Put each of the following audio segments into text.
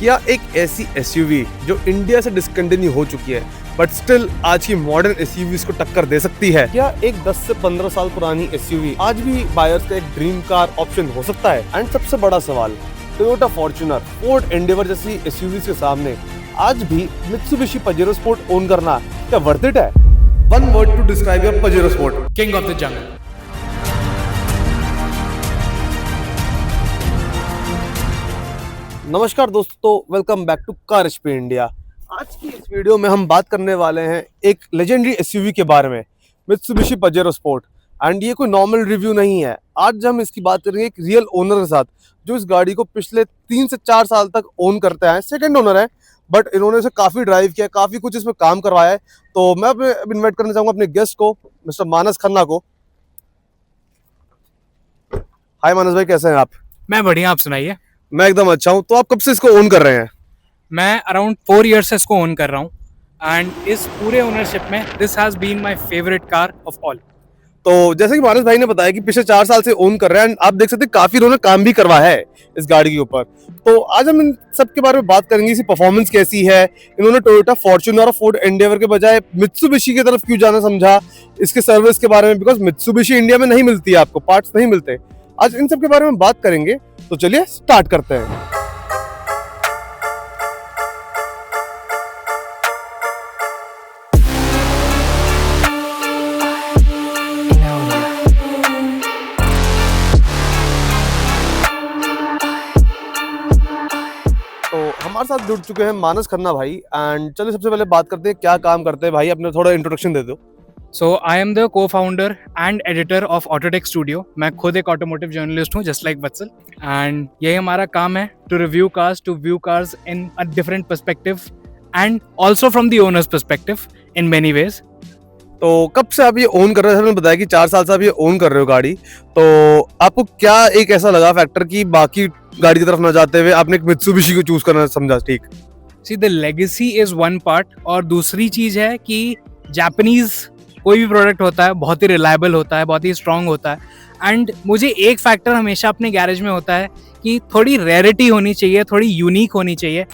किया एक ऐसी एसयूवी जो इंडिया से डिसकंटिन्यू हो चुकी है बट स्टिल आज की मॉडर्न एसयूवीज को टक्कर दे सकती है। क्या एक 10 से 15 साल पुरानी एसयूवी आज भी बायर्स का एक ड्रीम कार ऑप्शन हो सकता है? एंड सबसे बड़ा सवाल, टोयोटा फॉर्च्यूनर, फोर्ड एंडेवर जैसी एसयूवीज के सामने आज भी मित्सुबिशी पजेरो स्पोर्ट ओन करना क्या वर्थ इट है? One word to describe your Pajero sport, king of the jungle. नमस्कार दोस्तों, welcome back to car HP India. आज की इस वीडियो में हम बात करने वाले हैं एक लेजेंडरी एसयूवी के बारे में, मित्सुबिशी पजेरो स्पोर्ट। एंड ये कोई नॉर्मल रिव्यू नहीं है, आज हम इसकी बात करेंगे एक रियल ओनर के साथ जो इस गाड़ी को पिछले 3 से 4 साल तक ओन करते हैं। सेकंड ओनर है बट इन्होंने इसे काफ़ी ड्राइव किया, काफ़ी कुछ इसमें काम करवाया है। तो मैं इन्वाइट करना चाहूँगा अपने गेस्ट को, मिस्टर मानस खन्ना को। हाय मानस भाई, कैसे हैं आप? मैं बढ़िया, आप सुनाइए। मैं एकदम अच्छा हूँ। तो आप कब से इसको ओन कर रहे हैं? मैं अराउंड 4 ईयर से इसको ओन कर रहा हूँ एंड इस पूरे ओनरशिप में this has been my favourite car of all. तो जैसे कि मानस भाई ने बताया कि पिछले 4 साल से ओन कर रहे हैं, आप देख सकते हैं काफी इन्होंने काम भी करवाया है इस गाड़ी के ऊपर। तो आज हम इन सब के बारे में बात करेंगे, इसकी परफॉर्मेंस कैसी है, इन्होंने टोयोटा फॉर्च्यूनर और फोर्ड एंडेवर के बजाय मित्सुबिशी की तरफ क्यों जाना समझा, इसके सर्विस के बारे में, बिकॉज मित्सुबिशी इंडिया में नहीं मिलती है, आपको पार्ट्स नहीं मिलते। आज इन सब के बारे में बात करेंगे, तो चलिए स्टार्ट करते हैं। हमारे साथ जुड़ चुके हैं मानस खन्ना भाई। एंड चलिए सबसे पहले बात करते हैं क्या काम करते हैं भाई, अपने थोड़ा इंट्रोडक्शन दे दो। So I am the co founder and editor of Autotech studio. मैं खुद एक ऑटोमोटिव जर्नलिस्ट हूँ, जस्ट लाइक वत्सल। एंड यही हमारा काम है, to review cars, to view cars in a different perspective and also from the owners perspective in many ways. तो कब से आप ये ओन कर रहे थे? आपने बताया कि 4 साल से आप ये ओन कर रहे हो गाड़ी। तो आपको क्या एक ऐसा लगा फैक्टर कि बाकी गाड़ी की तरफ ना जाते हुए आपने एक मित्सुबिशी को चूज करना समझा? ठीक, see the legacy is one part, और दूसरी चीज है कि जापानीज कोई भी प्रोडक्ट होता है बहुत ही रिलायबल होता है, बहुत ही स्ट्रांग होता है। एंड मुझे एक फैक्टर हमेशा अपने गैरेज में होता है कि थोड़ी रेयरिटी होनी चाहिए, थोड़ी यूनिक होनी चाहिए।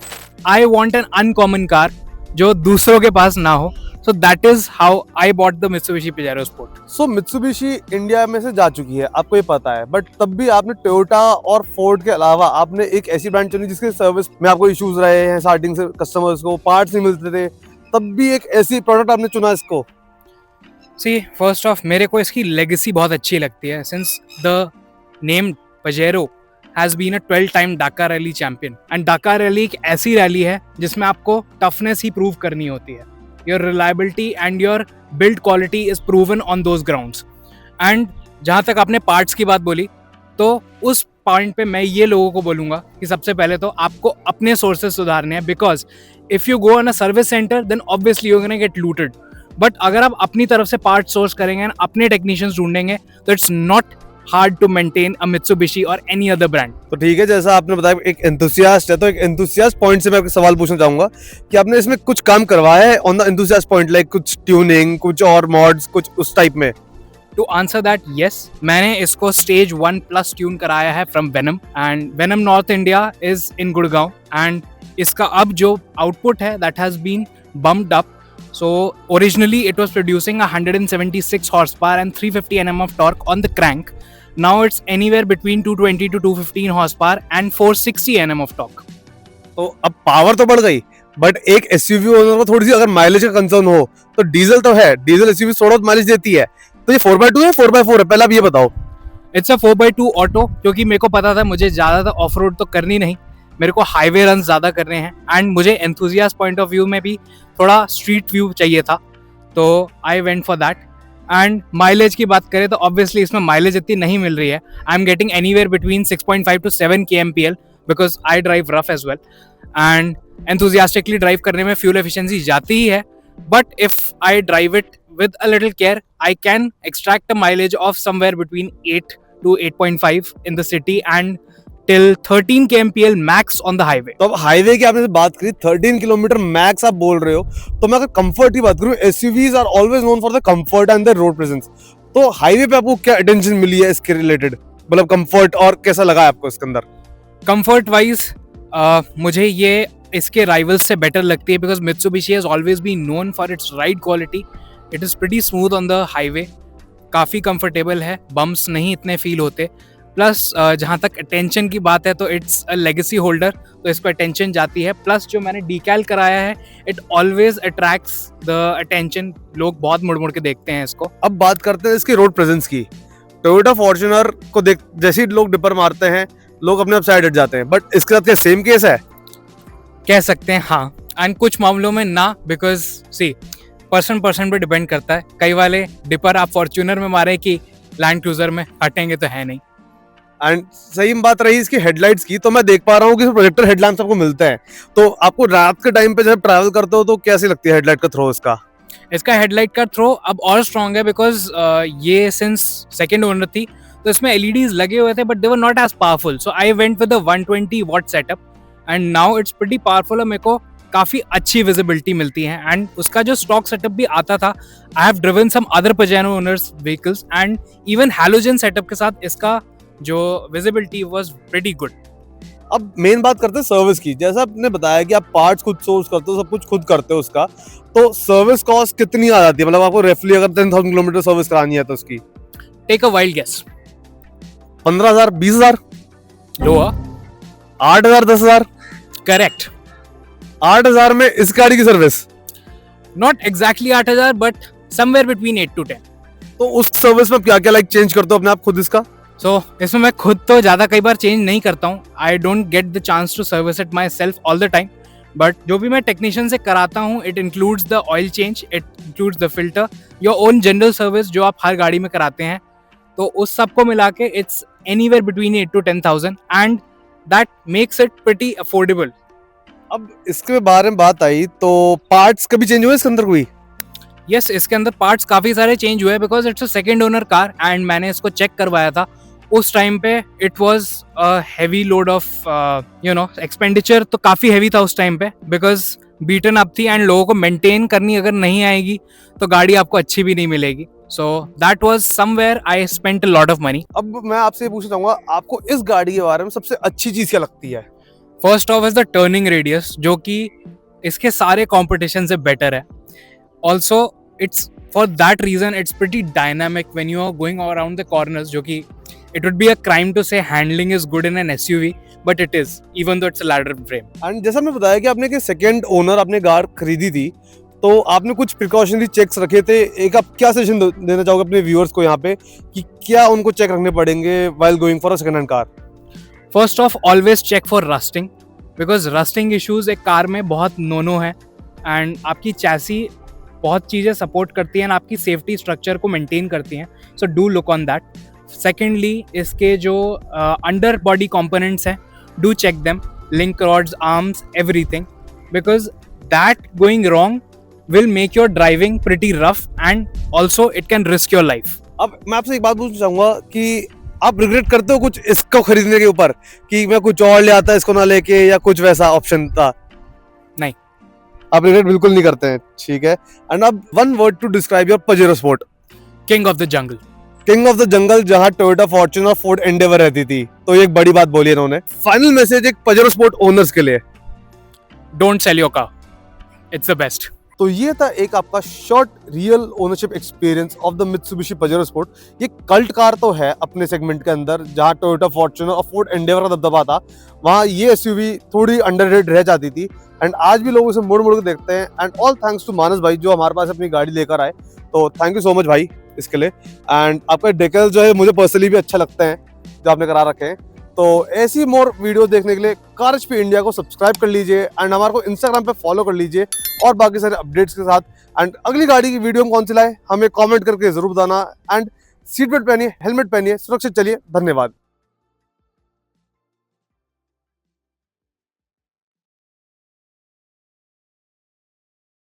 I want an uncommon car जो दूसरों के पास ना हो। So that is how I bought the Mitsubishi Pajero Sport. So Mitsubishi India में से जा चुकी है, आपको ये पता है, बट तब भी आपने टोयोटा और फोर्ड के अलावा आपने एक ऐसी ब्रांड चुनी जिसके सर्विस में आपको इश्यूज रहे हैं, स्टार्टिंग से कस्टमर्स को पार्ट्स नहीं मिलते थे, तब भी एक ऐसी प्रोडक्ट आपने चुना इसको। See, first off, मेरे को इसकी legacy बहुत अच्छी लगती है, since the name Pajero has been a 12-time Dakar Rally champion. And Dakar Rally एक ऐसी रैली है जिसमें आपको टफनेस ही प्रूव करनी होती है। Your reliability and your build quality is proven on those grounds. And जहाँ तक आपने पार्ट्स की बात बोली, तो उस पॉइंट पे मैं ये लोगों को बोलूँगा कि सबसे पहले तो आपको अपने सोर्सेज सुधारने हैं, because if you go on a service centre then obviously you gonna get looted. But अगर आप अपनी तरफ से पार्ट सोर्स करेंगे, अपने टेक्नीशियंस ढूंढेंगे, तो it's not hard to maintain a Mitsubishi और एनी अदर ब्रांड। तो ठीक है, जैसा आपने बताया एक एंथुसियास्ट है, तो एक एंथुसियास्ट पॉइंट से मैं आपको सवाल पूछना चाहूंगा कि आपने इसमें कुछ काम करवाया है on the enthusiast point, like कुछ ट्यूनिंग, कुछ और मॉड्स, कुछ उस टाइप में? टू आंसर दैट, यस, मैंने इसको स्टेज 1+ ट्यून कराया है from Venom, and Venom North India is in Gurgaon. And इसका अब जो आउटपुट है that has been bumped up. So originally it was producing 176 horsepower and 350 Nm of torque on the crank. Now it's anywhere between 220 to 215 horsepower and 460 Nm of torque. तो अब power तो बढ़ गई, but एक SUV owner को थोड़ी सी अगर mileage का कंसर्न हो, तो डीजल तो है, डीजल एसयूवी थोड़ा बहुत माइलेज देती है। तो ये 4x2 है 4x4 है? पहले आप ये बताओ। It's a 4x2 ऑटो, क्योंकि मेरे को पता था मुझे ज़्यादा ऑफ रोड तो करनी नहीं, मेरे को हाईवे रन ज़्यादा करने हैं, एंड मुझे एंथुजियास्ट पॉइंट ऑफ व्यू में भी थोड़ा स्ट्रीट व्यू चाहिए था, तो I went for that. And mileage की बात करें तो ऑब्वियसली इसमें माइलेज इतनी नहीं मिल रही है। I am getting anywhere between 6.5 to 7 kmpl because I drive rough as well, and enthusiastically drive करने में फ्यूल एफिशिएंसी जाती ही है, but if I drive it with a little care, I can extract a mileage of somewhere between 8 to 8.5 in the city and till 13 kmpl max on the highway. तो अब highway की आपने बात करी, 13 kilometre max आप बोल रहे हो, तो मैं अगर कंफर्ट की बात करूं, SUVs are always known for the comfort and the road presence. तो हाईवे पे आपको क्या अटेंशन मिली है इसके रिलेटेड, मतलब कंफर्ट, और कैसा लगा है आपको इसके अंदर? कंफर्ट वाइज मुझे ये इसके राइवल्स से बेटर लगती है because Mitsubishi has always been known for its ride quality. It is pretty smooth on the highway, काफ़ी कंफर्टेबल है, बम्प्स नहीं इतने फील होते. प्लस जहाँ तक अटेंशन की बात है तो इट्स अ लेगेसी होल्डर, तो इस पर अटेंशन जाती है. प्लस जो मैंने डीकैल कराया है it always attracts the attention, लोग बहुत मुड़ मुड़ के देखते हैं इसको. अब बात करते हैं इसकी रोड प्रेजेंस की. टोयोटा फॉर्च्यूनर को देख जैसे ही लोग डिपर मारते हैं लोग अपने आप साइड हट जाते हैं, बट इसके साथ क्या सेम केस है? कह सकते हैं हाँ, एंड कुछ मामलों में ना, बिकॉज सी पर्सन पे डिपेंड करता है. कई वाले डिपर आप फॉर्च्यूनर में मारे कि लैंड क्रूजर में, हटेंगे तो है नहीं. एंड सही बात रही इसकी हेडलाइट्स की, तो मैं देख पा रहा हूँ कि प्रोजेक्टर हेडलैम्प्स आपको मिलते हैं. तो आपको रात के टाइम पे जब ट्रैवल करते हो तो कैसी लगती है हेडलाइट का थ्रो इसका? इसका हेडलाइट का थ्रो अब और स्ट्रॉन्ग है बिकॉज ये सिंस सेकेंड ओनर थी तो इसमें एलईडीज लगे हुए थे, but they were not as powerful. So I went with 120 watt setup and now it's pretty powerful. और मेरे को काफ़ी अच्छी विजिबिलिटी मिलती है. एंड उसका जो स्टॉक सेटअप भी आता था, I have driven some other Pajero owners vehicles and even halogen setup के साथ इसका जो विजिबिलिटी वाज प्रीटी गुड. अब मेन बात करते हैं सर्विस की. जैसा आपने बताया कि आप पार्ट्स खुद सोर्स करते हो, सब कुछ खुद करते हो उसका, तो सर्विस कॉस्ट कितनी आ जाती है? मतलब आपको रेफली अगर 10,000 किलोमीटर सर्विस करानी है तो उसकी take a wild guess. 15,000, 20,000, lower. 8,000, 10,000? Correct. 8,000 में इस गाड़ी की service? Not exactly 8,000 but somewhere between 8 to 10. तो उस सर्विस में क्या क्या लाइक चेंज करते हो अपने आप खुद इसका? सो इसमें मैं खुद तो ज़्यादा कई बार चेंज नहीं करता हूँ. I don't get the chance to service it myself all the time, but जो भी मैं टेक्नीशियन से कराता हूँ it includes the oil change, it includes the filter, your own general service जो आप हर गाड़ी में कराते हैं. तो उस सब को मिला के it's anywhere between 8 to 10,000 and that makes it pretty affordable. अब इसके बारे में बात आई तो पार्ट्स कभी चेंज हुए इसके अंदर कोई? यस, इसके अंदर पार्ट्स काफ़ी सारे चेंज हुए because it's a second owner car and मैंने इसको चेक करवाया था. उस टाइम पे it was a heavy load of expenditure, तो काफ़ी हैवी था उस टाइम पे बिकॉज बीटन अप थी एंड लोगों को मेंटेन करनी अगर नहीं आएगी तो गाड़ी आपको अच्छी भी नहीं मिलेगी. So that was somewhere I spent a lot of money. अब मैं आपसे ये पूछना चाहूंगा, आपको इस गाड़ी के बारे में सबसे अच्छी चीज क्या लगती है? First of is the turning radius जो कि इसके सारे कॉम्पिटिशन से बेटर है. Also it's for that reason it's pretty dynamic when you are going around the corners, जो कि it would be a crime to say handling is good in an SUV, but it is, even though it's a ladder frame. And जैसा आपने बताया कि आपने कि second owner आपने car खरीदी थी, तो आपने कुछ प्रिकॉशनरी चेक्स रखे थे. एक आप क्या सजेशन देना चाहोगे अपने व्यूअर्स को यहाँ पे कि क्या उनको चेक रखने पड़ेंगे while going for a second hand car? First off, always check for rusting because rusting issues एक कार में बहुत नो है एंड आपकी चैसी बहुत चीज़ें सपोर्ट करती हैं एंड आपकी सेफ्टी स्ट्रक्चर को मेंटेन करती हैं. So do look on that. Secondly, इसके जो अंडर बॉडी कंपोनेंट्स हैं, do check them, link rods, arms, everything, because that going wrong will make your driving pretty rough and also it can risk your life. अब मैं आपसे एक बात पूछना चाहूंगा कि आप रिग्रेट करते हो कुछ इसको खरीदने के ऊपर कि मैं कुछ और ले आता इसको ना लेके, या कुछ वैसा ऑप्शन था? नहीं, आप रिग्रेट बिल्कुल नहीं करते हैं. ठीक है. एंड अब one word to describe your Pajero sport. King of the jungle. King of the jungle, जहां टोयोटा फॉर्च्यूनर, फोर्ड एंडेवर रहती थी, तो ये एक बड़ी बात बोली इन्होंने. फाइनल मैसेज एक पजेरो स्पोर्ट ओनर्स के लिए. Don't sell your car, it's the best. तो ये था एक आपका short real ownership experience of the Mitsubishi Pajero sport. ये कल्ट कार तो है अपने सेगमेंट के अंदर, जहां टोयोटा फॉर्च्यूनर और फोर्ड एंडेवर का दबदबा था, वहां ये एसयूवी थोड़ी अंडररेटेड रह जाती थी. एंड आज भी लोग इसे मुड़ मुड़ के देखते हैं. एंड ऑल थैंक्स टू मानस भाई जो हमारे पास अपनी गाड़ी लेकर आए. तो थैंक यू सो मच भाई इसके लिए. एंड आपका डेकल जो है मुझे पर्सनली भी अच्छा लगता है जो आपने करा रखे हैं. तो ऐसी मोर वीडियो देखने के लिए कारज पे इंडिया को सब्सक्राइब कर लीजिए एंड हमारे को इंस्टाग्राम पे फॉलो कर लीजिए और बाकी सारे अपडेट्स के साथ. एंड अगली गाड़ी की वीडियो हम कौन सी लाए हमें कमेंट करके जरूर बताना. एंड सीट बेल्ट पहनिए, हेलमेट पहनिए, सुरक्षित चलिए. धन्यवाद.